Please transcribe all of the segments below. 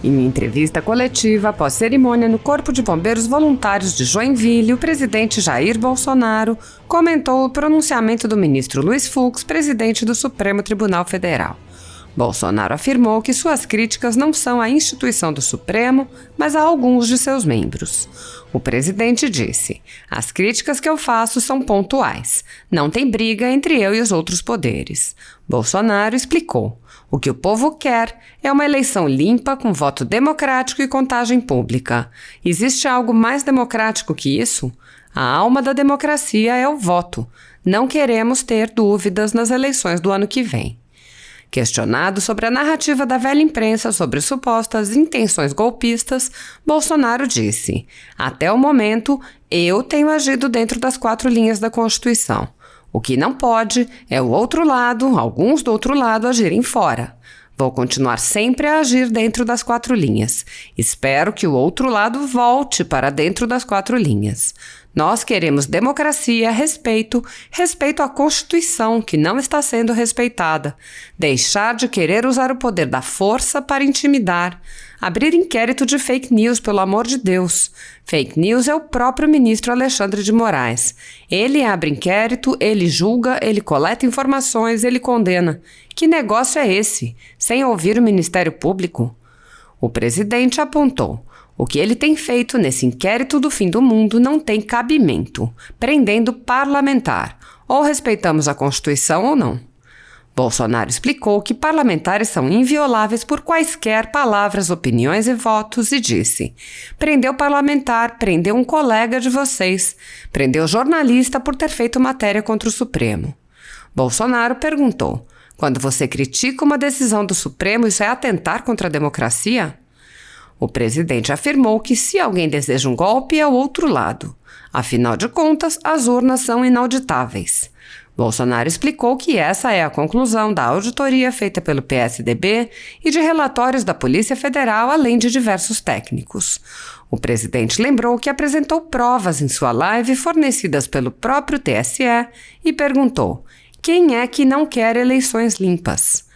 Em entrevista coletiva após cerimônia no Corpo de Bombeiros Voluntários de Joinville, o presidente Jair Bolsonaro comentou o pronunciamento do ministro Luiz Fux, presidente do Supremo Tribunal Federal. Bolsonaro afirmou que suas críticas não são à instituição do Supremo, mas a alguns de seus membros. O presidente disse: "As críticas que eu faço são pontuais. Não tem briga entre eu e os outros poderes." Bolsonaro explicou: "O que o povo quer é uma eleição limpa com voto democrático e contagem pública. Existe algo mais democrático que isso? A alma da democracia é o voto. Não queremos ter dúvidas nas eleições do ano que vem." Questionado sobre a narrativa da velha imprensa sobre supostas intenções golpistas, Bolsonaro disse: "Até o momento, eu tenho agido dentro das 4 linhas da Constituição. O que não pode é o outro lado, alguns do outro lado, agirem fora. Vou continuar sempre a agir dentro das 4 linhas. Espero que o outro lado volte para dentro das 4 linhas. Nós queremos democracia, respeito à Constituição, que não está sendo respeitada. Deixar de querer usar o poder da força para intimidar. Abrir inquérito de fake news, pelo amor de Deus. Fake news é o próprio ministro Alexandre de Moraes. Ele abre inquérito, ele julga, ele coleta informações, ele condena. Que negócio é esse? Sem ouvir o Ministério Público?" O presidente apontou: "O que ele tem feito nesse inquérito do fim do mundo não tem cabimento, prendendo parlamentar. Ou respeitamos a Constituição ou não." Bolsonaro explicou que parlamentares são invioláveis por quaisquer palavras, opiniões e votos e disse: "Prendeu parlamentar, prendeu um colega de vocês, prendeu jornalista por ter feito matéria contra o Supremo." Bolsonaro perguntou: "Quando você critica uma decisão do Supremo, isso é atentar contra a democracia?" O presidente afirmou que se alguém deseja um golpe, é o outro lado. Afinal de contas, as urnas são inauditáveis. Bolsonaro explicou que essa é a conclusão da auditoria feita pelo PSDB e de relatórios da Polícia Federal, além de diversos técnicos. O presidente lembrou que apresentou provas em sua live fornecidas pelo próprio TSE e perguntou: "Quem é que não quer eleições limpas?"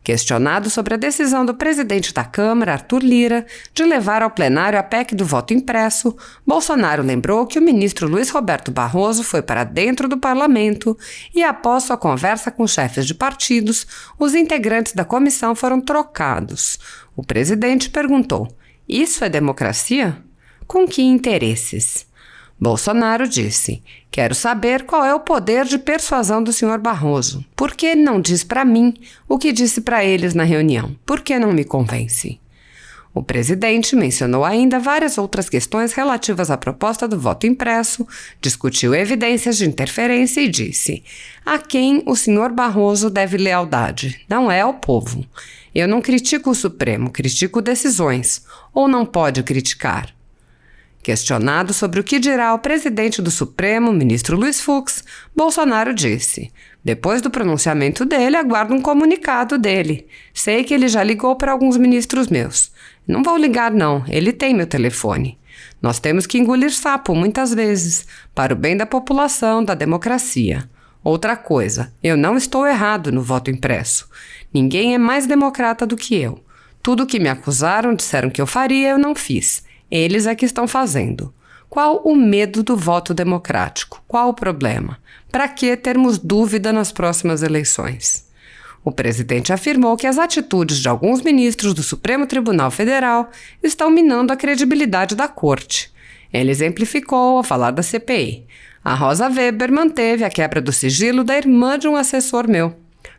Questionado sobre a decisão do presidente da Câmara, Arthur Lira, de levar ao plenário a PEC do voto impresso, Bolsonaro lembrou que o ministro Luiz Roberto Barroso foi para dentro do parlamento e, após sua conversa com chefes de partidos, os integrantes da comissão foram trocados. O presidente perguntou: "Isso é democracia? Com que interesses?" Bolsonaro disse: "Quero saber qual é o poder de persuasão do senhor Barroso. Por que ele não diz para mim o que disse para eles na reunião? Por que não me convence?" O presidente mencionou ainda várias outras questões relativas à proposta do voto impresso, discutiu evidências de interferência e disse: "A quem o senhor Barroso deve lealdade? Não é ao povo. Eu não critico o Supremo, critico decisões. Ou não pode criticar?" Questionado sobre o que dirá o presidente do Supremo, ministro Luiz Fux, Bolsonaro disse: "Depois do pronunciamento dele, aguardo um comunicado dele. Sei que ele já ligou para alguns ministros meus. Não vou ligar não, ele tem meu telefone. Nós temos que engolir sapo muitas vezes, para o bem da população, da democracia. Outra coisa, eu não estou errado no voto impresso. Ninguém é mais democrata do que eu. Tudo o que me acusaram, disseram que eu faria, eu não fiz. Eles é que estão fazendo. Qual o medo do voto democrático? Qual o problema? Para que termos dúvida nas próximas eleições?" O presidente afirmou que as atitudes de alguns ministros do Supremo Tribunal Federal estão minando a credibilidade da corte. Ele exemplificou ao falar da CPI. "A Rosa Weber manteve a quebra do sigilo da irmã de um assessor meu.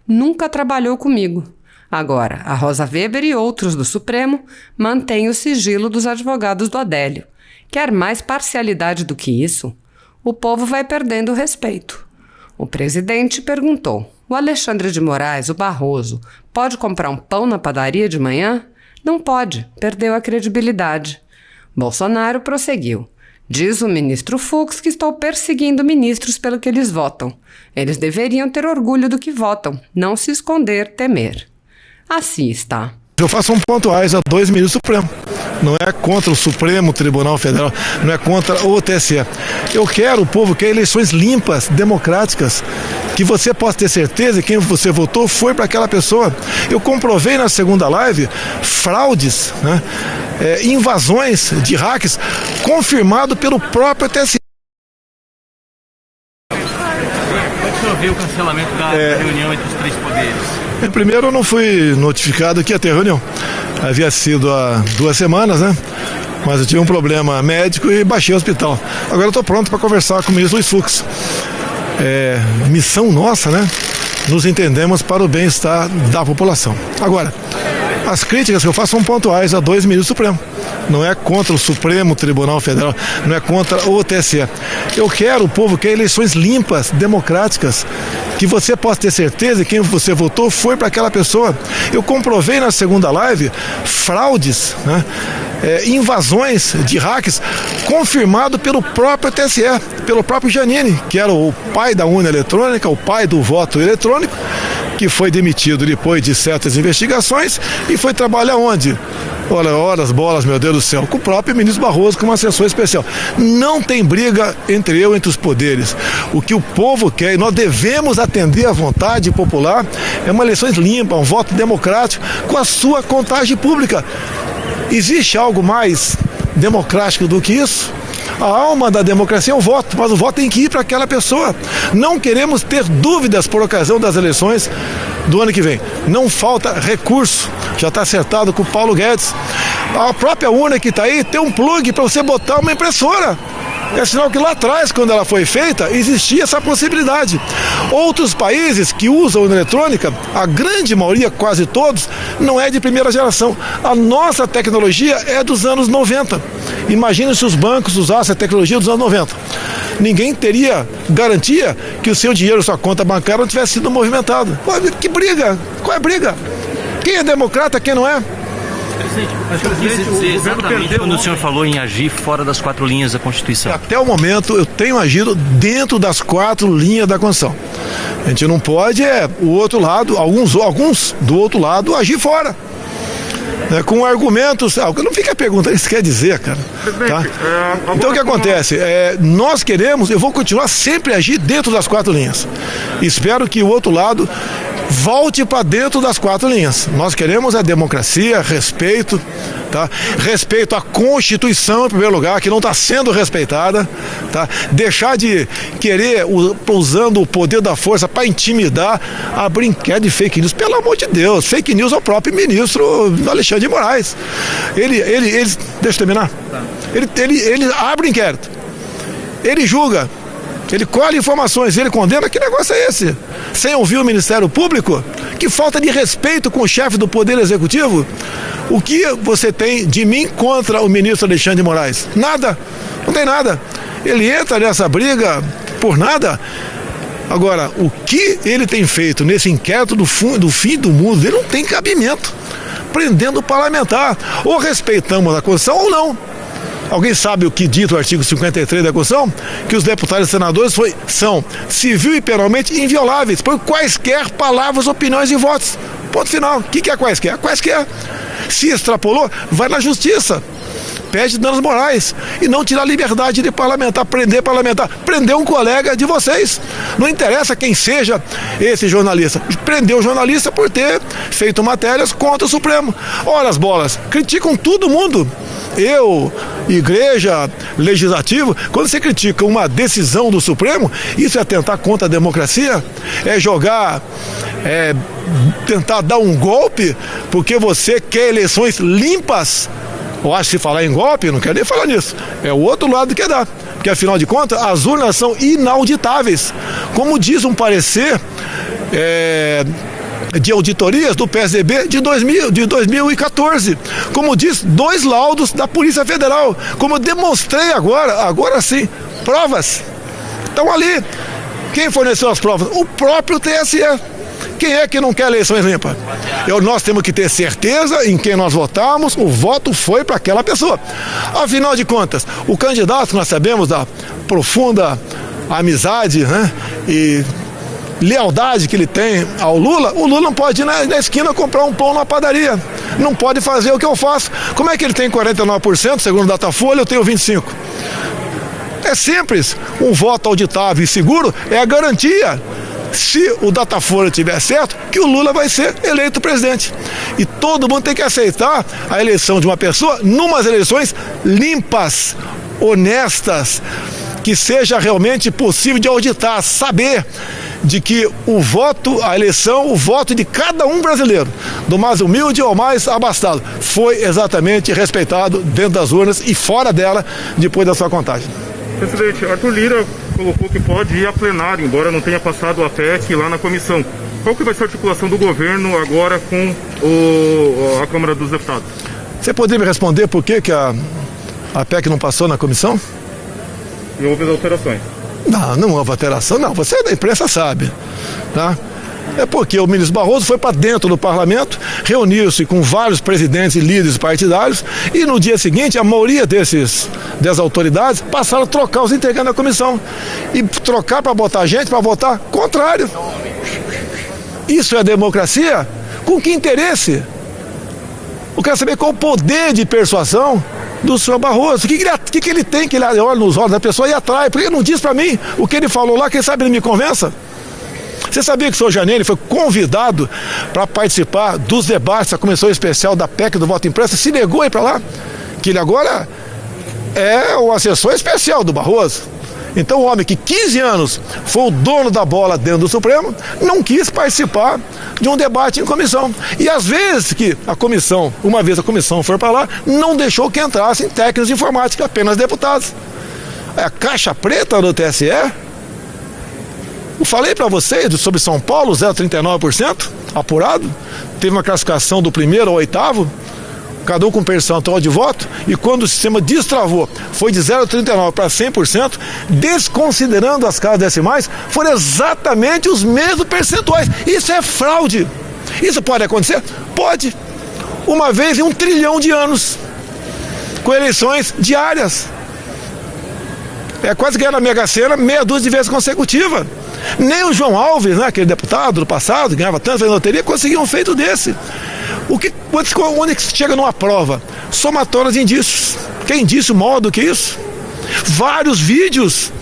Nunca trabalhou comigo. Agora, a Rosa Weber e outros do Supremo mantêm o sigilo dos advogados do Adélio. Quer mais parcialidade do que isso? O povo vai perdendo o respeito." O presidente perguntou: "O Alexandre de Moraes, o Barroso, pode comprar um pão na padaria de manhã?" "Não pode, perdeu a credibilidade." Bolsonaro prosseguiu: "Diz o ministro Fux que estou perseguindo ministros pelo que eles votam. Eles deveriam ter orgulho do que votam, não se esconder, temer." Assim está. Eu faço pontuais a 2 ministros do Supremo. Não é contra o Supremo Tribunal Federal, não é contra o TSE. Eu quero, o povo quer eleições limpas, democráticas, que você possa ter certeza que quem você votou foi para aquela pessoa. Eu comprovei na segunda live fraudes, né, invasões de hacks, confirmado pelo próprio TSE. Como é que o senhor viu o cancelamento da reunião entre os três poderes? Primeiro, eu não fui notificado que ia ter reunião. Havia sido há 2 semanas, né? Mas eu tive um problema médico e baixei o hospital. Agora eu estou pronto para conversar com o ministro Luiz Fux. Missão nossa, né? Nos entendemos para o bem-estar da população. Agora, as críticas que eu faço são pontuais a 2 ministros do Supremo. Não é contra o Supremo Tribunal Federal, não é contra o TSE. Eu quero, o povo quer eleições limpas, democráticas, que você possa ter certeza que quem você votou foi para aquela pessoa. Eu comprovei na segunda live fraudes, né, invasões de hacks, confirmado pelo próprio TSE, pelo próprio Giannini, que era o pai da urna eletrônica, o pai do voto eletrônico, que foi demitido depois de certas investigações e foi trabalhar onde? Ora as bolas, meu Deus do céu, com o próprio ministro Barroso, com uma assessor especial. Não tem briga entre os poderes. O que o povo quer, e nós devemos atender à vontade popular, é uma eleição limpa, um voto democrático, com a sua contagem pública. Existe algo mais democrático do que isso? A alma da democracia é o voto, mas o voto tem que ir para aquela pessoa. Não queremos ter dúvidas por ocasião das eleições do ano que vem. Não falta recurso, já está acertado com o Paulo Guedes. A própria urna que está aí tem um plug para você botar uma impressora. É sinal que lá atrás, quando ela foi feita, existia essa possibilidade. Outros países que usam urna eletrônica, a grande maioria, quase todos, não é de primeira geração. A nossa tecnologia é dos anos 90. Imagina se os bancos usassem a tecnologia dos anos 90. Ninguém teria garantia que o seu dinheiro, sua conta bancária não tivesse sido movimentado. Que briga? Qual é a briga? Quem é democrata, quem não é? Mas eu quis dizer exatamente quando o senhor falou em agir fora das 4 linhas da Constituição. Até o momento eu tenho agido dentro das 4 linhas da Constituição. A gente não pode, o outro lado, alguns do outro lado, agir fora. Com argumentos, não fica perguntando o que isso quer dizer, cara. Tá? Então o que acontece? Nós queremos, eu vou continuar sempre a agir dentro das 4 linhas. Espero que o outro lado volte para dentro das 4 linhas. Nós queremos a democracia, respeito, tá? Respeito à Constituição, em primeiro lugar, que não está sendo respeitada, tá? Deixar de querer, usando o poder da força para intimidar, a brinquedo de fake news. Pelo amor de Deus, fake news é o próprio ministro Alexandre de Moraes. Ele deixa eu terminar. Ele abre inquérito, ele julga, ele colhe informações, ele condena. Que negócio é esse? Sem ouvir o Ministério Público? Que falta de respeito com o chefe do Poder Executivo. O que você tem de mim contra o ministro Alexandre de Moraes? Nada, não tem nada. Ele entra nessa briga por nada. Agora, o que ele tem feito nesse inquérito do fim do mundo, ele não tem cabimento. Prendendo o parlamentar. Ou respeitamos a Constituição ou não. Alguém sabe o que diz o artigo 53 da Constituição? Que os deputados e senadores são civil e penalmente invioláveis por quaisquer palavras, opiniões e votos. Ponto final. O que é quaisquer? Quaisquer. Se extrapolou, vai na justiça. Pede danos morais. E não tirar a liberdade de parlamentar, prender um colega de vocês. Não interessa quem seja esse jornalista. Prendeu o jornalista por ter feito matérias contra o Supremo. Ora as bolas, criticam todo mundo. Eu, igreja, legislativo, quando você critica uma decisão do Supremo, isso é atentar contra a democracia? É jogar, tentar dar um golpe porque você quer eleições limpas? Eu acho que se falar em golpe, não quero nem falar nisso. É o outro lado que dá. Porque afinal de contas, as urnas são inauditáveis. Como diz um parecer de auditorias do PSDB de 2014. Como diz 2 laudos da Polícia Federal. Como eu demonstrei agora sim, provas. Estão ali. Quem forneceu as provas? O próprio TSE. Quem é que não quer eleições limpas? Nós temos que ter certeza em quem nós votamos, o voto foi para aquela pessoa. Afinal de contas, o candidato, nós sabemos da profunda amizade, né, e lealdade que ele tem ao Lula, o Lula não pode ir na esquina comprar um pão na padaria. Não pode fazer o que eu faço. Como é que ele tem 49%, segundo o Datafolha, eu tenho 25%? É simples. Um voto auditável e seguro é a garantia, se o Datafolha tiver certo, que o Lula vai ser eleito presidente. E todo mundo tem que aceitar a eleição de uma pessoa numas eleições limpas, honestas, que seja realmente possível de auditar, saber de que o voto, a eleição, o voto de cada um brasileiro, do mais humilde ao mais abastado, foi exatamente respeitado dentro das urnas e fora dela depois da sua contagem. Presidente, Arthur Lira colocou que pode ir a plenário, embora não tenha passado a PEC lá na comissão. Qual que vai ser a articulação do governo agora com a Câmara dos Deputados? Você poderia me responder por que a PEC não passou na comissão? E houve as alterações. Não houve alteração, não. Você da imprensa sabe, tá? É porque o ministro Barroso foi para dentro do parlamento, reuniu-se com vários presidentes e líderes partidários e no dia seguinte a maioria dessas autoridades passaram a trocar os integrantes da comissão. E trocar para botar gente para votar contrário. Isso é democracia? Com que interesse? Eu quero saber qual o poder de persuasão do senhor Barroso. O que ele tem que ele olha nos olhos da pessoa e atrai? Porque ele não diz para mim o que ele falou lá, quem sabe ele me convença. Você sabia que o senhor Janine foi convidado para participar dos debates da comissão especial da PEC do voto impresso? Se negou a ir para lá, que ele agora é o assessor especial do Barroso. Então o homem que 15 anos foi o dono da bola dentro do Supremo, não quis participar de um debate em comissão. E às vezes que uma vez a comissão for para lá, não deixou que entrassem técnicos de informática, apenas deputados. A caixa preta do TSE, eu falei para vocês sobre São Paulo, 0,39% apurado, teve uma classificação do primeiro ao oitavo, cada um com percentual de voto, e quando o sistema destravou, foi de 0,39% para 100%, desconsiderando as casas decimais, foram exatamente os mesmos percentuais. Isso é fraude. Isso pode acontecer? Pode. Uma vez em 1 trilhão de anos, com eleições diárias. É quase ganhar na Mega Sena meia dúzia de vezes consecutiva. Nem o João Alves, né, aquele deputado do passado, que ganhava tanto na loteria, conseguiu um feito desse. Onde que se chega numa prova? Somatória de indícios. Que indício maior do que isso? Vários vídeos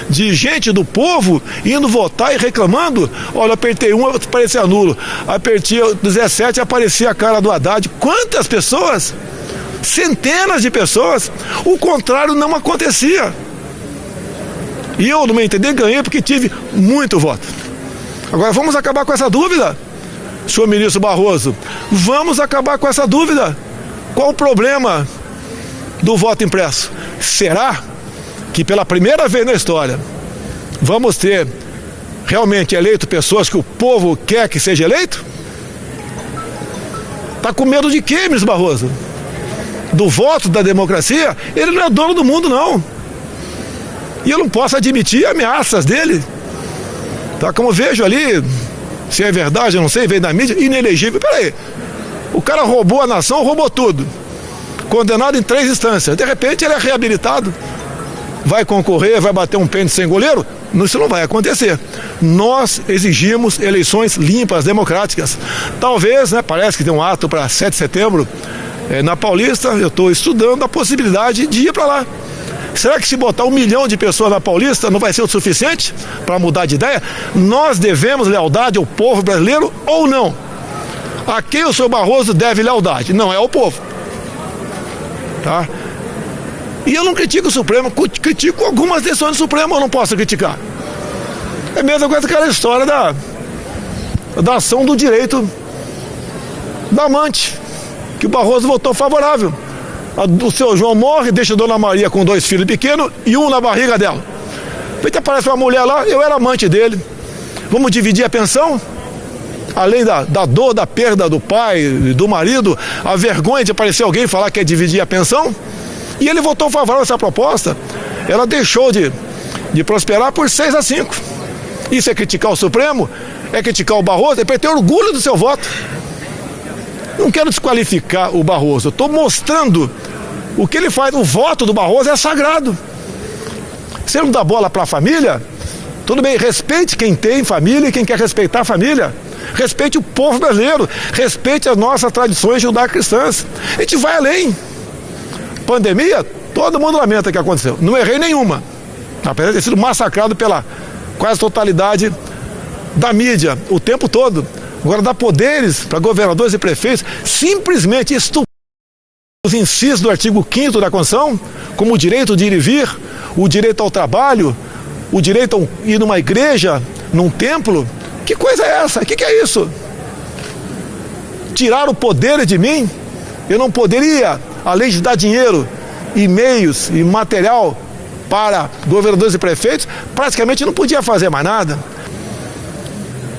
de gente do povo indo votar e reclamando. Olha, apertei um, aparecia nulo. Apertei o 17, aparecia a cara do Haddad. Quantas pessoas? Centenas de pessoas. O contrário não acontecia. E eu, no meu entender, ganhei porque tive muito voto. Agora vamos acabar com essa dúvida, senhor ministro Barroso. Vamos acabar com essa dúvida. Qual o problema do voto impresso? Será que pela primeira vez na história vamos ter realmente eleito pessoas que o povo quer que seja eleito? Está com medo de quê, ministro Barroso? Do voto, da democracia? Ele não é dono do mundo, não. E eu não posso admitir ameaças dele. Tá? Como vejo ali, se é verdade, eu não sei, veio da mídia, inelegível. Peraí, o cara roubou a nação, roubou tudo. Condenado em 3 instâncias. De repente ele é reabilitado. Vai concorrer, vai bater um pênalti sem goleiro? Isso não vai acontecer. Nós exigimos eleições limpas, democráticas. Talvez, né, parece que tem um ato para 7 de setembro na Paulista. Eu estou estudando a possibilidade de ir para lá. Será que se botar 1 milhão de pessoas na Paulista não vai ser o suficiente para mudar de ideia? Nós devemos lealdade ao povo brasileiro ou não? A quem o senhor Barroso deve lealdade? Não é ao povo. Tá? E eu não critico o Supremo, critico algumas decisões do Supremo, eu não posso criticar. É a mesma coisa que aquela história da ação do direito da amante, que o Barroso votou favorável. O seu João morre, deixa a dona Maria com 2 filhos pequenos e um na barriga dela. Feita aparece uma mulher lá, eu era amante dele. Vamos dividir a pensão? Além da dor, da perda do pai, do marido, a vergonha de aparecer alguém e falar que quer dividir a pensão? E ele votou favorável a essa proposta. Ela deixou de prosperar por 6-5. Isso é criticar o Supremo? É criticar o Barroso? É ter orgulho do seu voto. Não quero desqualificar o Barroso, eu estou mostrando o que ele faz. O voto do Barroso é sagrado. Se ele não dá bola para a família, Tudo bem, respeite quem tem família e quem quer respeitar a família. Respeite o povo brasileiro, respeite as nossas tradições judaico-cristãs. A gente vai além. Pandemia, todo mundo lamenta o que aconteceu. Não errei nenhuma. Apesar de ter sido massacrado pela quase totalidade da mídia o tempo todo. Agora, dar poderes para governadores e prefeitos, simplesmente estuprar os incisos do artigo 5º da Constituição, como o direito de ir e vir, o direito ao trabalho, o direito a ir numa igreja, num templo. Que coisa é essa? O que é isso? Tirar o poder de mim? Eu não poderia, além de dar dinheiro, e meios e material para governadores e prefeitos, praticamente não podia fazer mais nada.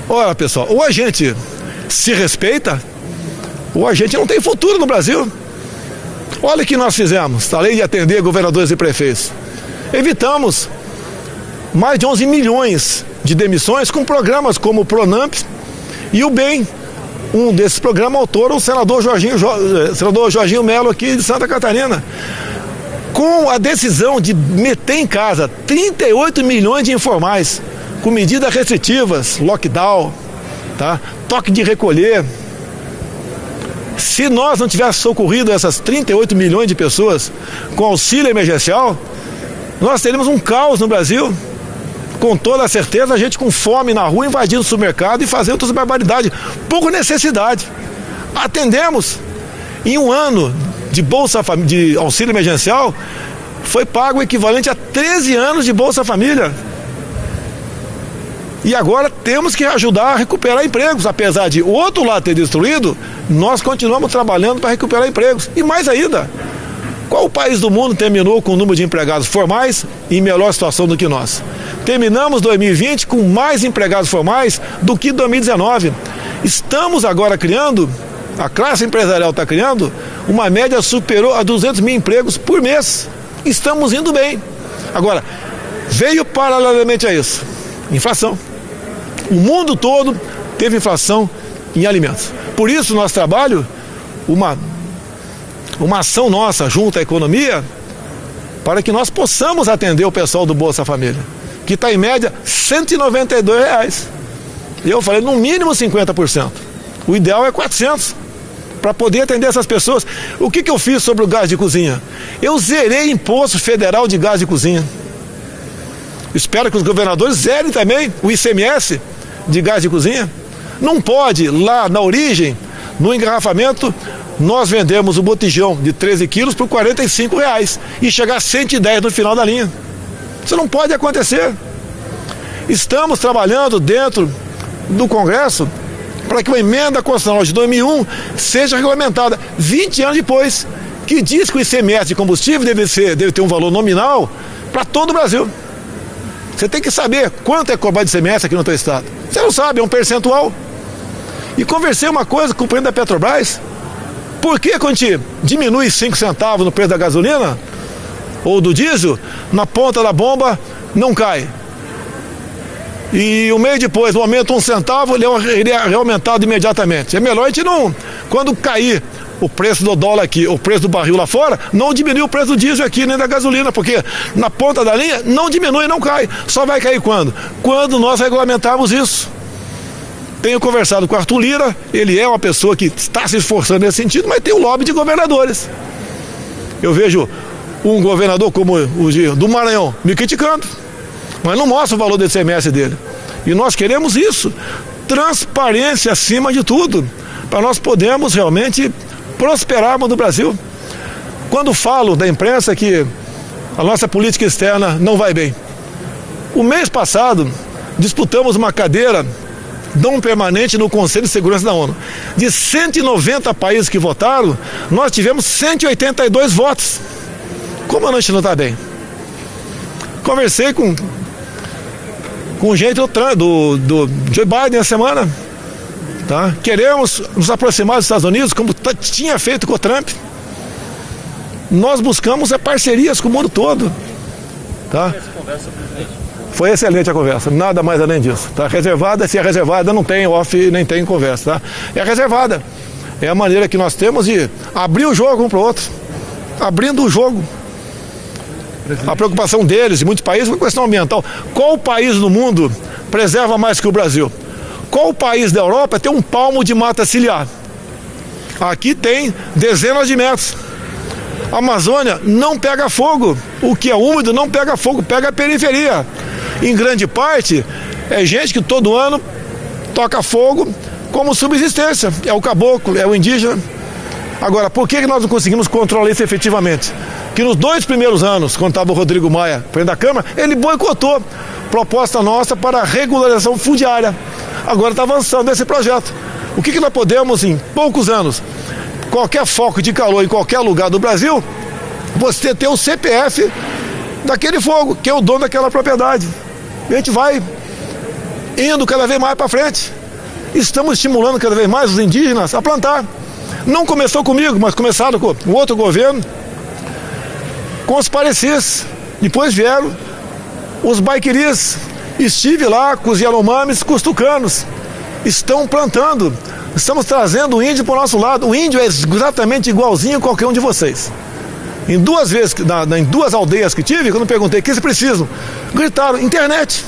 Olha, pessoal, ou a gente se respeita, ou a gente não tem futuro no Brasil. Olha o que nós fizemos, além de atender governadores e prefeitos. Evitamos mais de 11 milhões de demissões com programas como o Pronamp e o BEM. Um desses programas autor o senador Jorginho Melo aqui de Santa Catarina. Com a decisão de meter em casa 38 milhões de informais, com medidas restritivas, lockdown, tá? Toque de recolher. Se nós não tivéssemos socorrido essas 38 milhões de pessoas com auxílio emergencial, nós teríamos um caos no Brasil. Com toda a certeza, a gente com fome na rua, invadindo o supermercado e fazendo outras barbaridades, por necessidade. Atendemos. Em um ano de auxílio emergencial, foi pago o equivalente a 13 anos de Bolsa Família. E agora temos que ajudar a recuperar empregos. Apesar de o outro lado ter destruído, nós continuamos trabalhando para recuperar empregos. E mais ainda, qual país do mundo terminou com o número de empregados formais em melhor situação do que nós? Terminamos 2020 com mais empregados formais do que 2019. Estamos agora criando, a classe empresarial está criando, uma média superior a 200 mil empregos por mês. Estamos indo bem. Agora, veio paralelamente a isso, inflação. O mundo todo teve inflação em alimentos. Por isso, nosso trabalho, uma ação nossa junto à economia, para que nós possamos atender o pessoal do Bolsa Família, que está em média R$ 192. E eu falei, no mínimo 50%. O ideal é 400, para poder atender essas pessoas. O que eu fiz sobre o gás de cozinha? Eu zerei imposto federal de gás de cozinha. Espero que os governadores zerem também o ICMS de gás de cozinha. Não pode, lá na origem, no engarrafamento, nós vendemos o botijão de 13 quilos por R$ 45 e chegar a 110 no final da linha. Isso não pode acontecer. Estamos trabalhando dentro do Congresso para que uma emenda constitucional de 2001 seja regulamentada 20 anos depois, que diz que o ICMS de combustível deve ter um valor nominal para todo o Brasil. Você tem que saber quanto é cobrado de ICMS aqui no teu estado. Você não sabe, é um percentual. E conversei uma coisa com o presidente da Petrobras. Por que quando a gente diminui 5 centavos no preço da gasolina ou do diesel, na ponta da bomba não cai? E um mês depois, aumenta 1 centavo, ele é aumentado imediatamente. É melhor a gente não, quando cair o preço do dólar aqui, o preço do barril lá fora, não diminui o preço do diesel aqui, nem da gasolina, porque na ponta da linha não diminui, não cai. Só vai cair quando? Quando nós regulamentarmos isso. Tenho conversado com o Arthur Lira, ele é uma pessoa que está se esforçando nesse sentido, mas tem o lobby de governadores. Eu vejo um governador como o do Maranhão me criticando, mas não mostra o valor do ICMS dele. E nós queremos isso, transparência acima de tudo, para nós podermos realmente prosperarmos no Brasil. Quando falo da imprensa que a nossa política externa não vai bem. O mês passado, disputamos uma cadeira não permanente no Conselho de Segurança da ONU. De 190 países que votaram, nós tivemos 182 votos. Como a gente não está bem? Conversei com gente do Joe Biden essa semana. Tá? Queremos nos aproximar dos Estados Unidos, como tinha feito com o Trump. Nós buscamos parcerias com o mundo todo. Tá? Foi excelente a conversa, nada mais além disso. Tá? Reservada, se é reservada, não tem off, nem tem conversa. Tá? É reservada. É a maneira que nós temos de abrir o jogo um para o outro. Abrindo o jogo. A preocupação deles e muitos países foi questão ambiental. Qual país no mundo preserva mais que o Brasil? Qual país da Europa tem um palmo de mata ciliar? Aqui tem dezenas de metros. A Amazônia não pega fogo. O que é úmido não pega fogo, pega a periferia. Em grande parte, é gente que todo ano toca fogo como subsistência. É o caboclo, é o indígena. Agora, por que nós não conseguimos controlar isso efetivamente? Que nos 2 primeiros anos, quando estava o Rodrigo Maia, presidente da Câmara, ele boicotou proposta nossa para a regularização fundiária. Agora está avançando esse projeto. O que nós podemos, em poucos anos, qualquer foco de calor em qualquer lugar do Brasil, você ter o CPF daquele fogo, que é o dono daquela propriedade. E a gente vai indo cada vez mais para frente. Estamos estimulando cada vez mais os indígenas a plantar. Não começou comigo, mas começaram com o outro governo, com os parecis. Depois vieram os baiquiris. Estive lá com os Yanomamis, com os tucanos. Estão plantando. Estamos trazendo o índio para o nosso lado. O índio é exatamente igualzinho a qualquer um de vocês. Em 2 vezes, em 2 aldeias que tive, quando perguntei o que vocês precisam, gritaram, internet.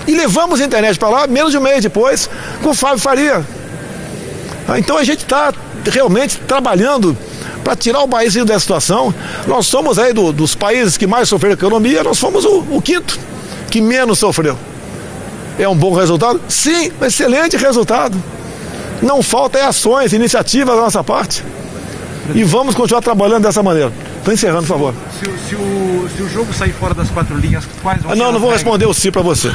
E levamos a internet para lá, menos de um mês depois, com o Fábio Faria. Então a gente está realmente trabalhando para tirar o Brasil dessa situação. Nós somos aí dos países que mais sofreram com a economia, nós fomos o 5º que menos sofreu. É um bom resultado? Sim, um excelente resultado. Não falta ações, iniciativas da nossa parte. E vamos continuar trabalhando dessa maneira. Estou encerrando, por favor. Se o jogo sair fora das 4 linhas, quais vão ser não vou responder o sim para você.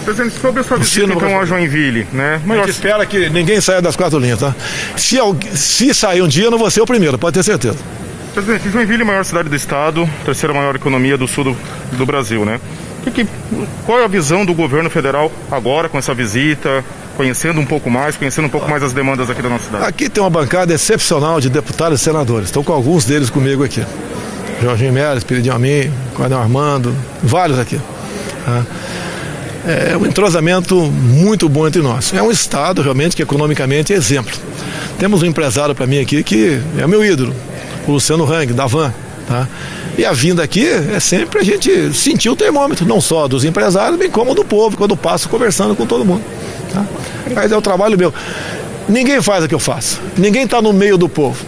Presidente, sobre a sua visita então a Joinville, né? A gente espera que ninguém saia das 4 linhas, tá? Se sair um dia, eu não vou ser o primeiro, pode ter certeza. Presidente, Joinville é a maior cidade do estado, 3ª maior economia do sul do Brasil, né? Qual é a visão do governo federal agora com essa visita, conhecendo um pouco mais as demandas aqui da nossa cidade? Aqui tem uma bancada excepcional de deputados e senadores, estou com alguns deles comigo aqui. Jorginho Meles, Piridinho Amin, Coronel Armando, vários aqui. É um entrosamento muito bom entre nós. É um estado realmente que economicamente é exemplo. Temos um empresário para mim aqui que é meu ídolo, o Luciano Hang, da Van. Tá? E a vinda aqui é sempre a gente sentir o termômetro, não só dos empresários, bem como do povo, quando passo conversando com todo mundo. Tá? Mas é o trabalho meu. Ninguém faz o que eu faço, ninguém está no meio do povo.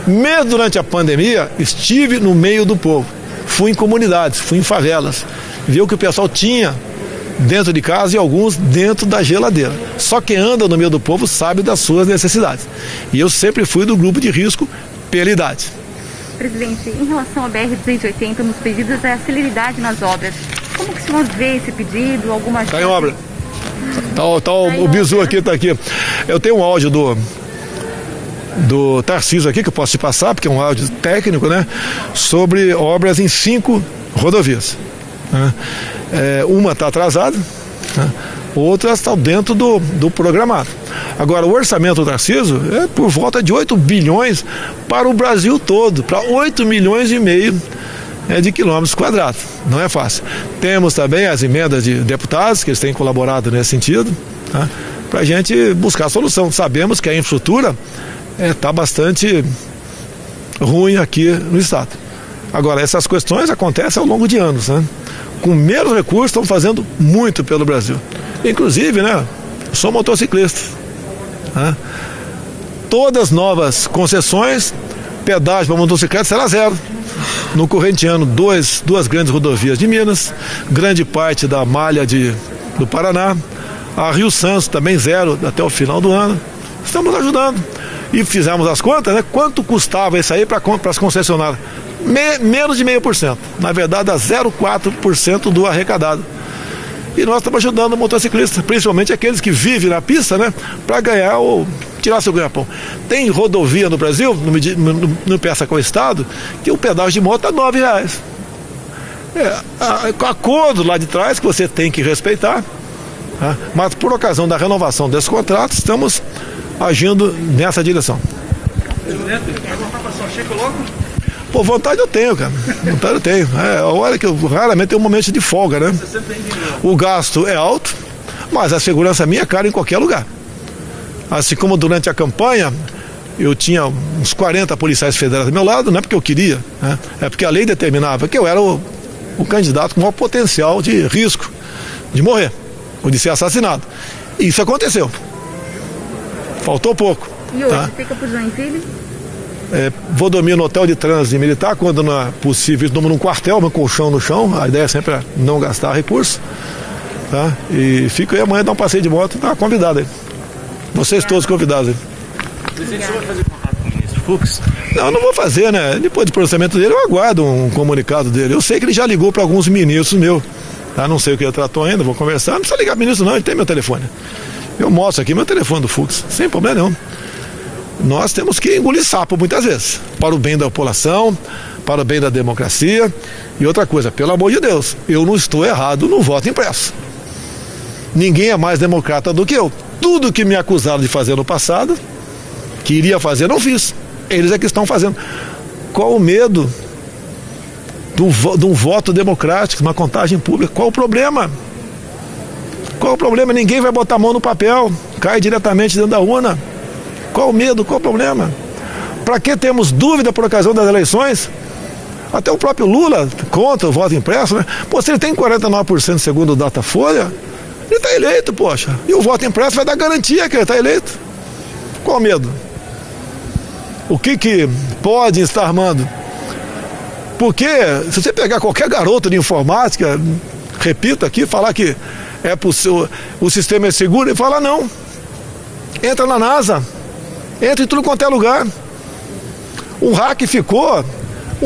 Mesmo durante a pandemia, estive no meio do povo. Fui em comunidades, fui em favelas, vi o que o pessoal tinha dentro de casa e alguns dentro da geladeira. Só quem anda no meio do povo sabe das suas necessidades. E eu sempre fui do grupo de risco pela idade. Presidente, em relação à BR-280, nos pedidos é a celeridade nas obras. Como que o senhor vê esse pedido? Alguma Está em obra. O bizu aqui, está aqui. Eu tenho um áudio do Tarcísio aqui, que eu posso te passar, porque é um áudio técnico, né? Sobre obras em 5 rodovias. Né? Uma está atrasada, né? Outras estão dentro do programado. Agora, o orçamento do Tarcísio é por volta de 8 bilhões para o Brasil todo, para 8 milhões e meio de quilômetros quadrados. Não é fácil. Temos também as emendas de deputados, que eles têm colaborado nesse sentido, tá? Para a gente buscar a solução. Sabemos que a infraestrutura está bastante ruim aqui no estado. Agora, essas questões acontecem ao longo de anos, né? Com menos recursos, estão fazendo muito pelo Brasil. Inclusive, né? Sou motociclista. Né? Todas as novas concessões, pedágio para motocicleta será 0. No corrente ano, duas grandes rodovias de Minas, grande parte da malha do Paraná, a Rio Santos também 0 até o final do ano. Estamos ajudando. E fizemos as contas, né? Quanto custava isso aí para as concessionárias? Menos de 0,5%. Na verdade, dá 0,4% do arrecadado. E nós estamos ajudando o motociclista, principalmente aqueles que vivem na pista, né? Para ganhar ou tirar seu ganha-pão. Tem rodovia no Brasil, no peça com o Estado, que o pedágio de moto é R$9. Acordo lá de trás que você tem que respeitar, tá? Mas por ocasião da renovação desse contrato, estamos agindo nessa direção. Presidente, vai voltar para São Chico logo? Pô, vontade eu tenho, cara. Vontade eu tenho. A hora que eu raramente tenho um momento de folga, né? O gasto é alto, mas a segurança minha é cara em qualquer lugar. Assim como durante a campanha, eu tinha uns 40 policiais federais do meu lado, não é porque eu queria, né? É porque a lei determinava que eu era o o candidato com maior potencial de risco de morrer ou de ser assassinado. Isso aconteceu. Faltou pouco. E hoje tá? fica por Joinville? Vou dormir no hotel de trânsito militar, quando não é possível, durmo num quartel, um colchão no chão. A ideia sempre é não gastar recursos. Tá? E fico aí amanhã, dar um passeio de moto. Tá convidado aí. Vocês todos convidados aí. Presidente, você vai fazer contato com o ministro Fux? Não vou fazer, né? Depois do processamento dele, eu aguardo um comunicado dele. Eu sei que ele já ligou para alguns ministros meus. Tá? Não sei o que ele tratou ainda, vou conversar. Não precisa ligar para o ministro, não, ele tem meu telefone. Eu mostro aqui meu telefone do Fux, sem problema nenhum. Nós temos que engolir sapo muitas vezes, para o bem da população, para o bem da democracia. E outra coisa, pelo amor de Deus, eu não estou errado no voto impresso. Ninguém é mais democrata do que eu. Tudo que me acusaram de fazer no passado, que iria fazer, não fiz. Eles é que estão fazendo. Qual o medo de um voto democrático, uma contagem pública? Qual o problema? Qual o problema? Ninguém vai botar a mão no papel, cai diretamente dentro da urna. Qual o medo? Qual o problema? Para que temos dúvida por ocasião das eleições? Até o próprio Lula contra o voto impresso, né? Pô, se ele tem 49% segundo o Datafolha, ele está eleito, poxa. E o voto impresso vai dar garantia que ele está eleito. Qual o medo? O que pode estar armando? Porque se você pegar qualquer garoto de informática, repito aqui, falar que o sistema é seguro, ele fala não. Entra na NASA, entra em tudo quanto é lugar. Um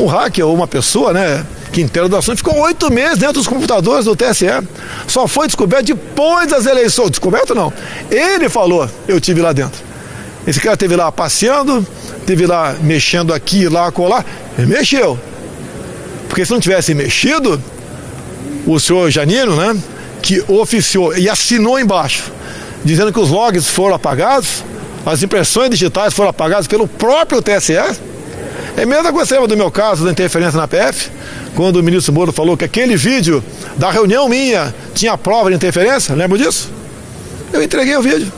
hacker ou uma pessoa, né, que inteira do assunto, ficou 8 meses dentro dos computadores do TSE. Só foi descoberto depois das eleições. Descoberto não. Ele falou, eu tive lá dentro. Esse cara esteve lá passeando, esteve lá mexendo aqui, lá, colar. Ele mexeu. Porque se não tivesse mexido, o senhor Janino, né, que oficiou e assinou embaixo, dizendo que os logs foram apagados, as impressões digitais foram apagadas pelo próprio TSE. É mesmo que você lembra do meu caso da interferência na PF, quando o ministro Moro falou que aquele vídeo da reunião minha tinha prova de interferência, lembra disso? Eu entreguei o vídeo.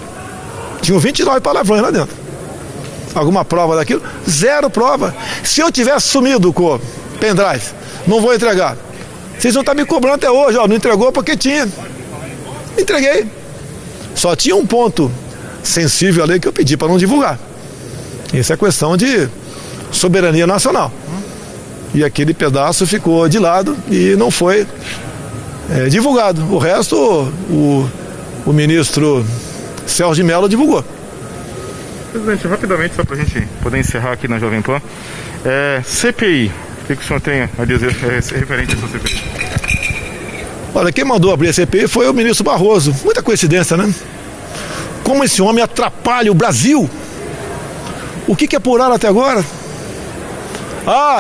Tinham 29 palavrões lá dentro. Alguma prova daquilo? Zero prova. Se eu tivesse sumido com o pendrive, não vou entregar. Vocês vão estar me cobrando até hoje, ó, não entregou porque tinha. Entreguei. Só tinha um ponto sensível ali que eu pedi para não divulgar. Isso é questão de soberania nacional. E aquele pedaço ficou de lado e não foi divulgado. O resto, o ministro Celso de Mello divulgou. Presidente, rapidamente, só para a gente poder encerrar aqui na Jovem Pan. CPI, o que o senhor tem a dizer referente a essa CPI? Olha, quem mandou abrir a CPI foi o ministro Barroso. Muita coincidência, né? Como esse homem atrapalha o Brasil? O que apuraram até agora?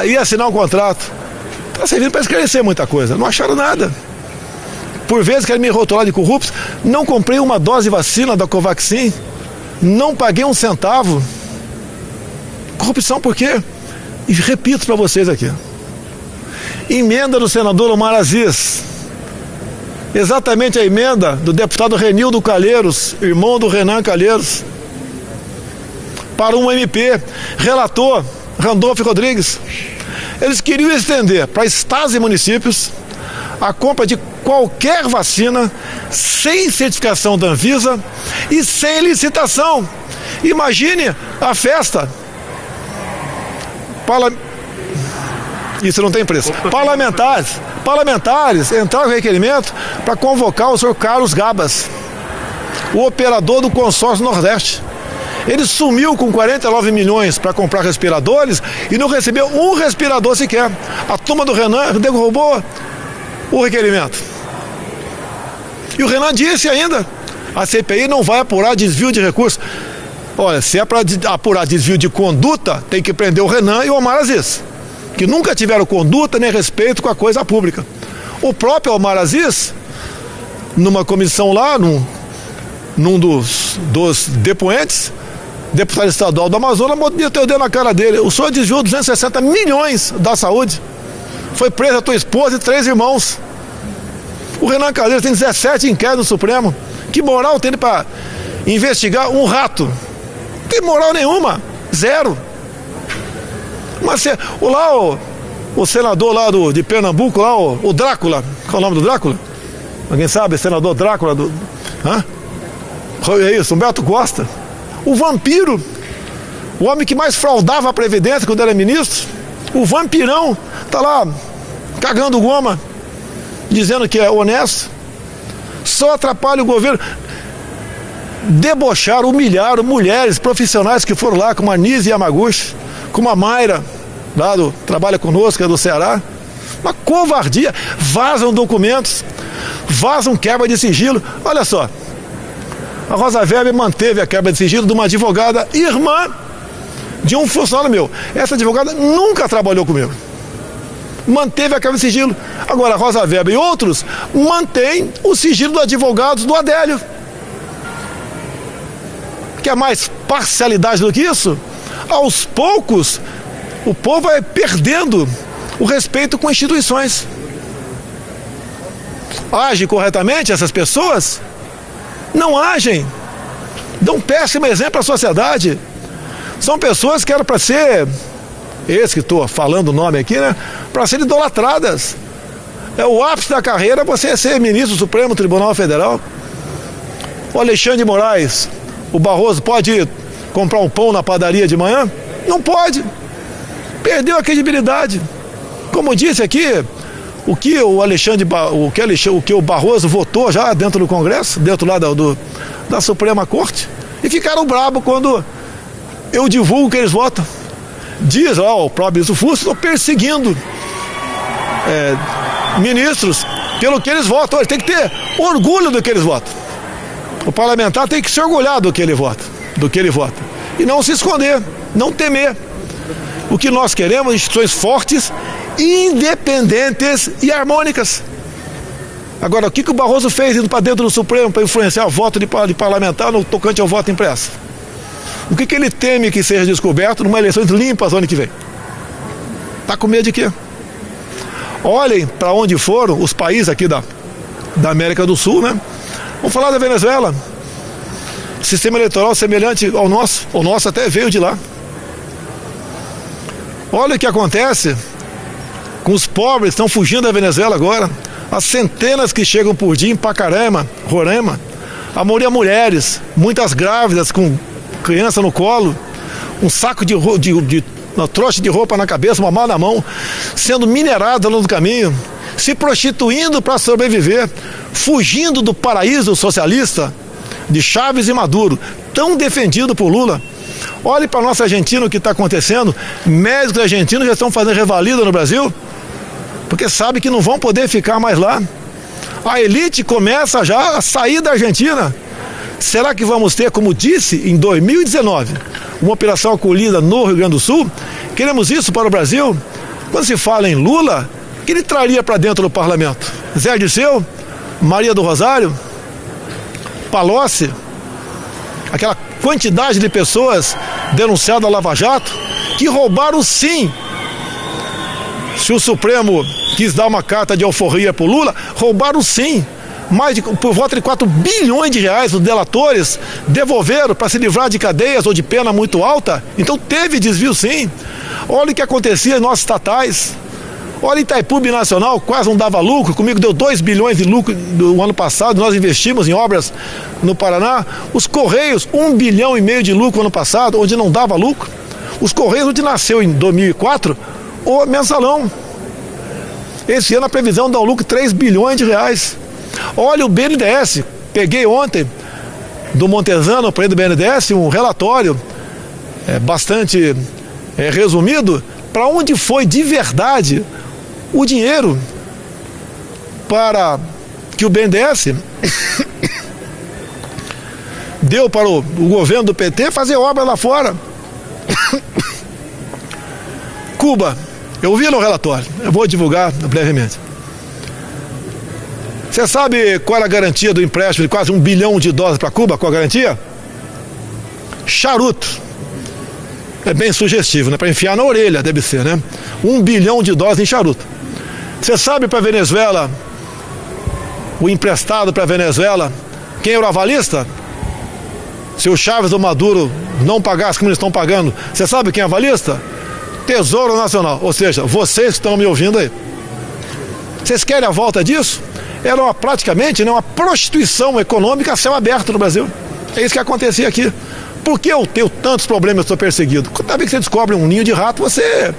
Ia assinar um contrato. Está servindo para esclarecer muita coisa. Não acharam nada. Por vezes querem me rotular de corrupto. Não comprei uma dose de vacina da Covaxin. Não paguei um centavo. Corrupção por quê? E repito para vocês aqui. Emenda do senador Omar Aziz. Exatamente a emenda do deputado Renildo Calheiros, irmão do Renan Calheiros, para um MP, relator Randolfo Rodrigues. Eles queriam estender para estados e municípios a compra de qualquer vacina sem certificação da Anvisa e sem licitação. Imagine a festa. Isso não tem preço. Parlamentares entraram com requerimento para convocar o senhor Carlos Gabas, o operador do consórcio Nordeste. Ele sumiu com 49 milhões para comprar respiradores e não recebeu um respirador sequer. A turma do Renan derrubou o requerimento. E o Renan disse ainda, a CPI não vai apurar desvio de recursos. Olha, se é para apurar desvio de conduta, tem que prender o Renan e o Omar Aziz, que nunca tiveram conduta nem respeito com a coisa pública. O próprio Omar Aziz, numa comissão lá, num dos depoentes, deputado estadual do Amazonas, meteu o dedo na cara dele. O senhor desviou 260 milhões da saúde. Foi presa a tua esposa e 3 irmãos. O Renan Calheiros tem 17 inquéritos no Supremo. Que moral tem ele para investigar um rato? Não tem moral nenhuma. Zero. Mas o senador lá de Pernambuco, lá, o Drácula. Qual é o nome do Drácula? Alguém sabe? Senador Drácula É isso, Humberto Costa. O vampiro, o homem que mais fraudava a Previdência quando era ministro, o vampirão, tá lá cagando goma, dizendo que é honesto, só atrapalha o governo. Debocharam, humilharam mulheres profissionais que foram lá, como a Nise Yamaguchi, como a Mayra, lá trabalha conosco, é do Ceará. Uma covardia. Vazam documentos, vazam quebra de sigilo. Olha só, a Rosa Weber manteve a quebra de sigilo de uma advogada irmã de um funcionário meu. Essa advogada nunca trabalhou comigo. Manteve a quebra de sigilo. Agora, a Rosa Weber e outros mantêm o sigilo do advogado do Adélio. Quer mais parcialidade do que isso? Aos poucos, o povo vai perdendo o respeito com instituições. Agem corretamente essas pessoas? Não agem. Dão um péssimo exemplo à sociedade. São pessoas que eram para ser, esse que estou falando o nome aqui, né? Para serem idolatradas. É o ápice da carreira você ser ministro do Supremo Tribunal Federal. O Alexandre de Moraes, o Barroso, pode comprar um pão na padaria de manhã? Não pode. Perdeu a credibilidade. Como disse aqui, o que o Barroso votou já dentro do Congresso, dentro lá da Suprema Corte, e ficaram bravos quando eu divulgo que eles votam. Diz lá o próprio ministro Fux, estou perseguindo ministros pelo que eles votam. Ele tem que ter orgulho do que eles votam. O parlamentar tem que se orgulhar do que ele vota, e não se esconder, não temer. O que nós queremos é instituições fortes, independentes e harmônicas. Agora, o que o Barroso fez indo para dentro do Supremo para influenciar o voto de parlamentar no tocante ao voto impresso? O que ele teme que seja descoberto numa eleição limpas no ano que vem? Está com medo de quê? Olhem para onde foram os países aqui da América do Sul, né? Vamos falar da Venezuela. Sistema eleitoral semelhante ao nosso. O nosso até veio de lá. Olha o que acontece com os pobres que estão fugindo da Venezuela agora. As centenas que chegam por dia em Pacaraima, Roraima. A maioria mulheres, muitas grávidas com criança no colo, um saco uma trouxa de roupa na cabeça, uma mala na mão, sendo minerado ao longo do caminho, se prostituindo para sobreviver, fugindo do paraíso socialista de Chávez e Maduro, tão defendido por Lula. Olhe para a nossa Argentina o que está acontecendo. Médicos argentinos já estão fazendo revalida no Brasil, porque sabem que não vão poder ficar mais lá. A elite começa já a sair da Argentina. Será que vamos ter, como disse, em 2019, uma operação acolhida no Rio Grande do Sul? Queremos isso para o Brasil? Quando se fala em Lula, o que ele traria para dentro do parlamento? Zé Dirceu? Maria do Rosário? Palocci? Aquela quantidade de pessoas denunciadas à Lava Jato, que roubaram sim. Se o Supremo quis dar uma carta de alforria para o Lula, roubaram sim. Por volta de 4 bilhões de reais os delatores devolveram para se livrar de cadeias ou de pena muito alta. Então teve desvio sim. Olha o que acontecia em nossas estatais. Olha, Itaipu Binacional quase não dava lucro. Comigo deu 2 bilhões de lucro no ano passado. Nós investimos em obras no Paraná. Os Correios, 1,5 bilhão de lucro no ano passado, onde não dava lucro. Os Correios, onde nasceu em 2004, o mensalão. Esse ano a previsão dá um lucro de 3 bilhões de reais. Olha o BNDES, peguei ontem do Montezano, para do BNDES, um relatório bastante resumido, para onde foi de verdade o dinheiro para que o BNDES deu para o governo do PT fazer obra lá fora. Cuba, eu vi no relatório, eu vou divulgar brevemente. Você sabe qual era a garantia do empréstimo de quase $1 bilhão para Cuba? Qual a garantia? Charuto. É bem sugestivo, né? Para enfiar na orelha, deve ser, né? $1 bilhão em charuto. Você sabe para a Venezuela, o emprestado para a Venezuela, quem era o avalista? Se o Chávez ou Maduro não pagasse como eles estão pagando, você sabe quem é avalista? Tesouro Nacional. Ou seja, vocês que estão me ouvindo aí. Vocês querem a volta disso? Era praticamente uma prostituição econômica a céu aberto no Brasil. É isso que acontecia aqui. Por que eu tenho tantos problemas, eu sou perseguido? Cada vez que você descobre um ninho de rato, você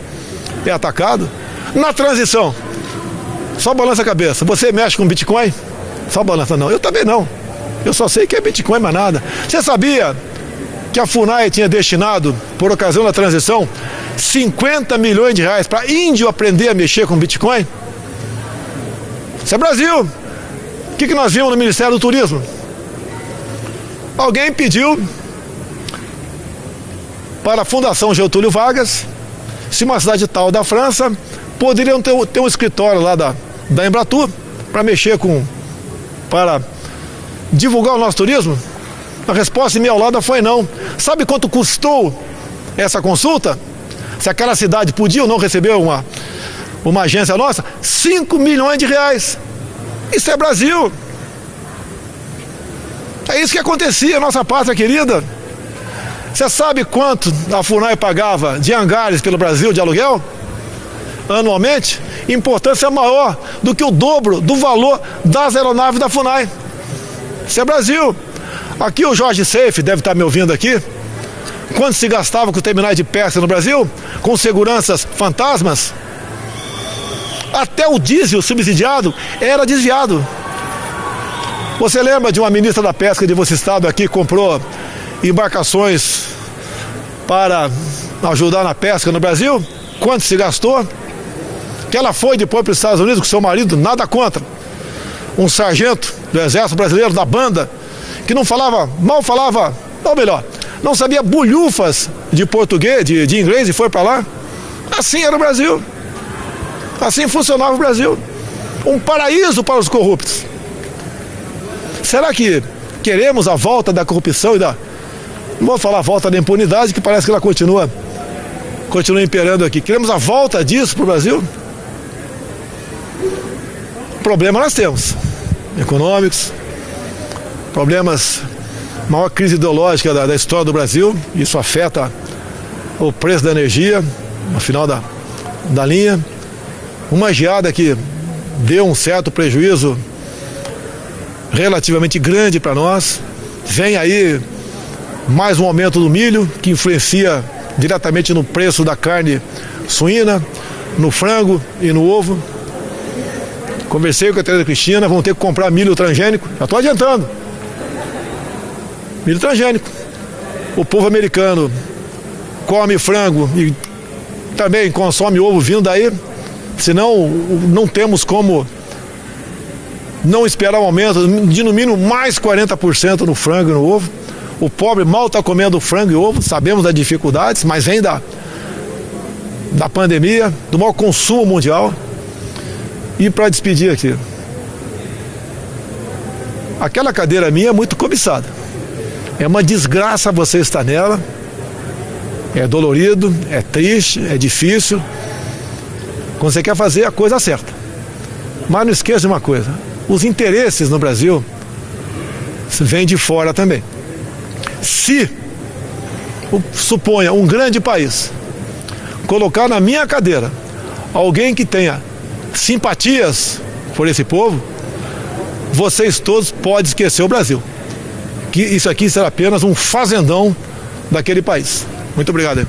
é atacado. Na transição, só balança a cabeça. Você mexe com Bitcoin? Só balança, não. Eu também não. Eu só sei que é Bitcoin, mais nada. Você sabia que a FUNAI tinha destinado, por ocasião da transição, 50 milhões de reais para índio aprender a mexer com Bitcoin? Isso é Brasil. O que nós vimos no Ministério do Turismo? Alguém pediu para a Fundação Getúlio Vargas, se uma cidade tal da França, poderiam ter um escritório lá da Embratur para mexer para divulgar o nosso turismo? A resposta emiolada foi não. Sabe quanto custou essa consulta? Se aquela cidade podia ou não receber uma agência nossa? 5 milhões de reais. Isso é Brasil. É isso que acontecia, nossa pátria querida. Você sabe quanto a FUNAI pagava de hangares pelo Brasil de aluguel? Anualmente? Importância maior do que o dobro do valor das aeronaves da FUNAI. Isso é Brasil. Aqui o Jorge Seife deve estar me ouvindo aqui. Quanto se gastava com os terminais de pesca no Brasil? Com seguranças fantasmas? Até o diesel subsidiado era desviado. Você lembra de uma ministra da Pesca de vosso estado aqui que comprou embarcações para ajudar na pesca no Brasil? Quanto se gastou? Que ela foi depois para os Estados Unidos com seu marido, nada contra. Um sargento do Exército Brasileiro, da banda, que não falava, mal falava, ou melhor, não sabia bulhufas de português, de inglês, e foi para lá. Assim era o Brasil. Assim funcionava o Brasil. Um paraíso para os corruptos. Será que queremos a volta da corrupção e não vou falar a volta da impunidade, que parece que ela continua imperando aqui. Queremos a volta disso para o Brasil? Problema nós temos. Econômicos, problemas, maior crise ideológica da história do Brasil. Isso afeta o preço da energia, no final da linha. Uma geada que deu um certo prejuízo relativamente grande para nós. Vem aí mais um aumento do milho, que influencia diretamente no preço da carne suína, no frango e no ovo. Conversei com a Tereza Cristina, vão ter que comprar milho transgênico. Já estou adiantando. Milho transgênico. O povo americano come frango e também consome ovo vindo daí. Senão não temos como não esperar um aumento de no mínimo mais 40% no frango e no ovo. O pobre mal está comendo frango e ovo, sabemos das dificuldades, mas vem da pandemia, do maior consumo mundial. E para despedir aqui, aquela cadeira minha é muito cobiçada. É uma desgraça você estar nela. É dolorido, é triste, é difícil. Quando você quer fazer a coisa certa. Mas não esqueça de uma coisa: os interesses no Brasil vêm de fora também. Se, suponha, um grande país colocar na minha cadeira alguém que tenha simpatias por esse povo, vocês todos podem esquecer o Brasil. Que isso aqui será apenas um fazendão daquele país. Muito obrigado.